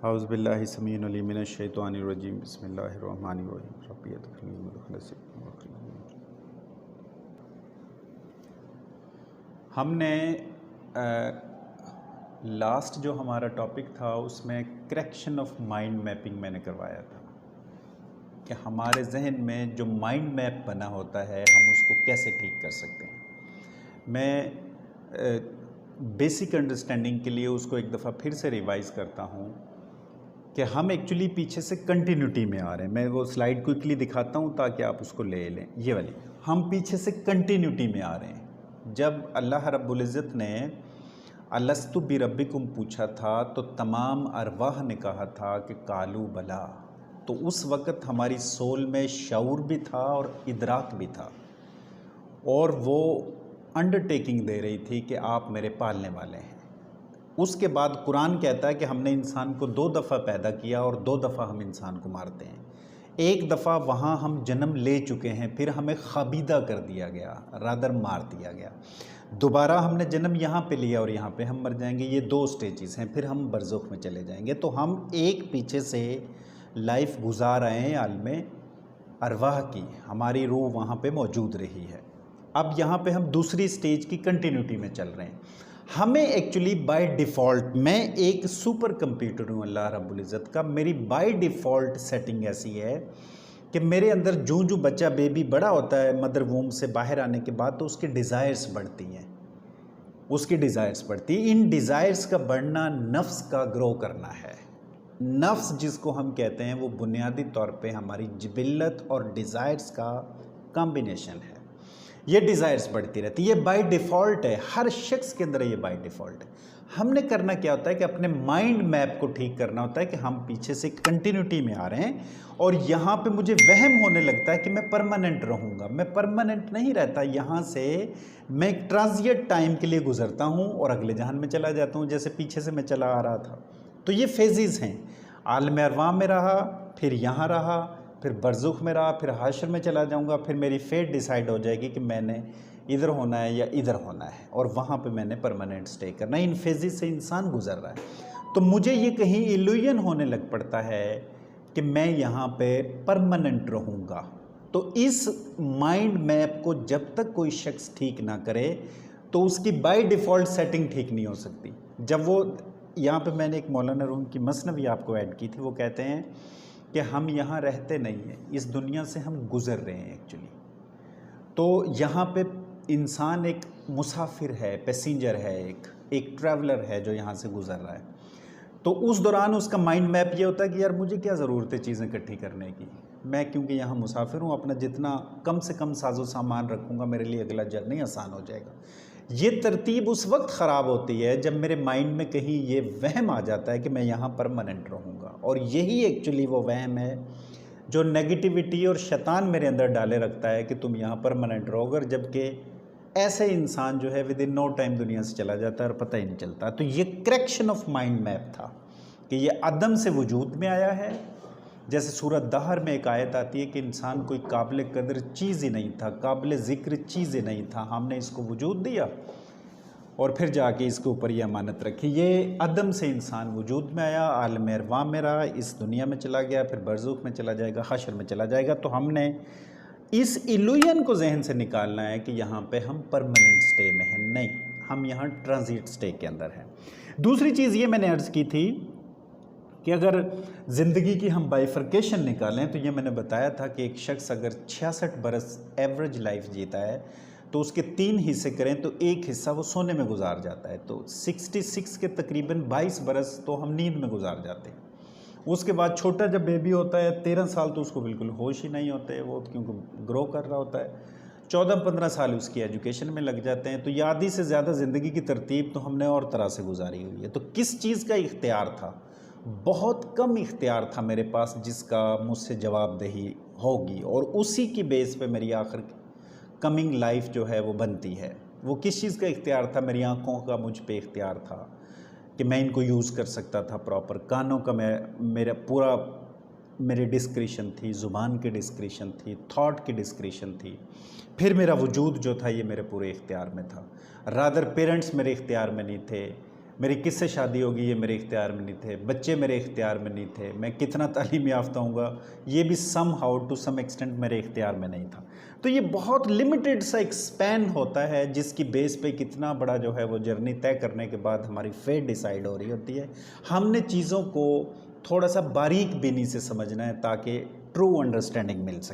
औज़ुबिल्लाहि समीउल अलीम मिनश शैतानिर रजीम बिस्मिल्लाहिर रहमानिर रहीम रब्बी अदखिलनी मुदखिल हमने लास्ट जो हमारा टॉपिक था उसमें करेक्शन ऑफ माइंड मैपिंग मैंने करवाया था कि हमारे जहन में जो माइंड मैप बना होता है हम उसको कैसे ठीक कर सकते हैं। मैं बेसिक अंडरस्टैंडिंग के लिए उसको एक दफ़ा फिर से रिवाइज़ करता हूँ कि हम एक्चुअली पीछे से कंटिन्यूटी में आ रहे हैं। मैं वो स्लाइड क्विकली दिखाता हूँ ताकि आप उसको ले लें। ये वाली, हम पीछे से कंटिन्यूटी में आ रहे हैं। जब अल्लाह रब्बुल इज़्ज़त ने अलस्तु बि रब्बिकुम पूछा था तो तमाम अरवाह ने कहा था कि कालू बला, तो उस वक़्त हमारी सोल में शऊर भी था और इदराक भी था और वो अंडरटेकिंग दे रही थी कि आप मेरे पालने वाले हैं। उसके बाद कुरान कहता है कि हमने इंसान को 2 दफ़ा पैदा किया और 2 दफ़ा हम इंसान को मारते हैं। एक दफ़ा वहाँ हम जन्म ले चुके हैं, फिर हमें ख़बीदा कर दिया गया, रादर मार दिया गया। दोबारा हमने जन्म यहाँ पे लिया और यहाँ पे हम मर जाएंगे। ये 2 स्टेजेस हैं, फिर हम बरज़ुख में चले जाएंगे। तो हम एक पीछे से लाइफ गुजार रहे हैं आलमे अरवाह की, हमारी रूह वहाँ पे मौजूद रही है। अब यहाँ पे हम दूसरी स्टेज की कंटिन्यूटी में चल रहे हैं। हमें एक्चुअली बाय डिफ़ॉल्ट, मैं एक सुपर कंप्यूटर हूँ अल्लाह रब्बुल इज़्ज़त का, मेरी बाय डिफ़ॉल्ट सेटिंग ऐसी है कि मेरे अंदर जो बच्चा बेबी बड़ा होता है मदर वूम से बाहर आने के बाद, तो उसकी डिज़ायर्स बढ़ती हैं, उसकी डिज़ायर्स बढ़ती है। इन डिज़ायर्स का बढ़ना नफ्स का ग्रो करना है। नफ्स जिसको हम कहते हैं वो बुनियादी तौर पे हमारी जिबिल्लत और डिज़ायर्स का कॉम्बिनेशन है। ये डिज़ायर्स बढ़ती रहती है, ये बाय डिफ़ॉल्ट है, हर शख्स के अंदर ये बाय डिफ़ॉल्ट है। हमने करना क्या होता है कि अपने माइंड मैप को ठीक करना होता है कि हम पीछे से कंटिन्यूटी में आ रहे हैं और यहाँ पे मुझे वहम होने लगता है कि मैं परमानेंट रहूँगा। मैं परमानेंट नहीं रहता, यहाँ से मैं एक ट्रांजिएंट टाइम के लिए गुजरता हूँ और अगले जहान में चला जाता हूँ, जैसे पीछे से मैं चला आ रहा था। तो ये फेजेस हैं, आलम अरवाह में रहा, फिर यहाँ रहा, फिर बरज़ुख में रहा, फिर हाशर में चला जाऊंगा, फिर मेरी फेट डिसाइड हो जाएगी कि मैंने इधर होना है या इधर होना है और वहाँ पे मैंने परमानेंट स्टे करना है। इन फेजेस से इंसान गुजर रहा है। तो मुझे ये कहीं इल्यूजन होने लग पड़ता है कि मैं यहाँ पे परमानेंट रहूँगा। तो इस माइंड मैप को जब तक कोई शख्स ठीक ना करे तो उसकी बाय डिफ़ॉल्ट सेटिंग ठीक नहीं हो सकती। जब वो, यहाँ पे मैंने एक मौलाना रूम की मसनवी आपको ऐड की थी, वो कहते हैं कि हम यहाँ रहते नहीं हैं, इस दुनिया से हम गुज़र रहे हैं एक्चुअली। तो यहाँ पे इंसान एक मुसाफिर है, पैसेंजर है, एक ट्रैवलर है जो यहाँ से गुज़र रहा है। तो उस दौरान उसका माइंड मैप ये होता है कि यार मुझे क्या ज़रूरत है चीज़ें इकट्ठी करने की, मैं क्योंकि यहाँ मुसाफिर हूँ, अपना जितना कम से कम साजो सामान रखूँगा मेरे लिए अगला जर्नी आसान हो जाएगा। ये तरतीब उस वक्त ख़राब होती है जब मेरे माइंड में कहीं ये वहम आ जाता है कि मैं यहाँ परमानेंट रहूँगा, और यही एक्चुअली वो वहम है जो नेगेटिविटी और शैतान मेरे अंदर डाले रखता है कि तुम यहाँ परमानेंट रहोगे, जबकि ऐसे इंसान जो है विद इन नो टाइम दुनिया से चला जाता है और पता ही नहीं चलता। तो ये करेक्शन ऑफ माइंड मैप था कि ये अदम से वजूद में आया है। जैसे सूरत दहर में एक आयत आती है कि इंसान कोई काबिल कदर चीज़ ही नहीं था, काबिल ज़िक्र चीज़ ही नहीं था, हमने इसको वजूद दिया और फिर जाके इसके ऊपर ये अमानत रखी। ये अदम से इंसान वजूद में आया, आलम अरवाह में रहा, इस दुनिया में चला गया, फिर बरज़ुख में चला जाएगा, हशर में चला जाएगा। तो हमने इस इल्यूजन को जहन से निकालना है कि यहाँ पे हम परमानेंट स्टे में हैं, नहीं, हम यहाँ ट्रांजिट स्टे के अंदर हैं। दूसरी चीज़ ये मैंने अर्ज़ की थी कि अगर ज़िंदगी की हम बाइफर्केशन निकालें तो ये मैंने बताया था कि एक शख्स अगर 66 बरस एवरेज लाइफ जीता है तो उसके 3 हिस्से करें तो एक हिस्सा वो सोने में गुजार जाता है। तो 66 के तकरीबन 22 बरस तो हम नींद में गुजार जाते हैं। उसके बाद छोटा जब बेबी होता है 13 साल तो उसको बिल्कुल होश ही नहीं होते, वो क्योंकि ग्रो कर रहा होता है। 14-15 साल उसकी एजुकेशन में लग जाते हैं। तो ये आधी से ज़्यादा ज़िंदगी की तरतीब तो हमने और तरह से गुजारी हुई है। तो किस चीज़ का इख्तियार था? बहुत कम इख्तियार था मेरे पास जिसका मुझसे जवाबदेही होगी, और उसी की बेस पे मेरी आखिर कमिंग लाइफ जो है वो बनती है। वो किस चीज़ का इख्तियार था? मेरी आँखों का मुझ पे इख्तियार था कि मैं इनको यूज़ कर सकता था प्रॉपर। कानों का मेरा पूरा मेरी डिस्क्रिशन थी, ज़ुबान की डिस्क्रिशन थी, थॉट की डिस्क्रिशन थी। फिर मेरा वजूद जो था ये मेरे पूरे इख्तियार में था। रादर पेरेंट्स मेरे इख्तियार में नहीं थे, मेरी किससे शादी होगी ये मेरे इख्तियार में नहीं थे, बच्चे मेरे इख्तियार में नहीं थे, मैं कितना तालीम याफ्ता हूँगा ये भी somehow to some extent मेरे इख्तियार में नहीं था। तो ये बहुत लिमिटेड सा एक स्पैन होता है जिसकी बेस पे कितना बड़ा जो है वो जर्नी तय करने के बाद हमारी फेट डिसाइड हो रही होती है। हमने चीज़ों को थोड़ा सा बारीक बीनी से समझना है ताकि ट्रू अंडरस्टैंडिंग मिल सके।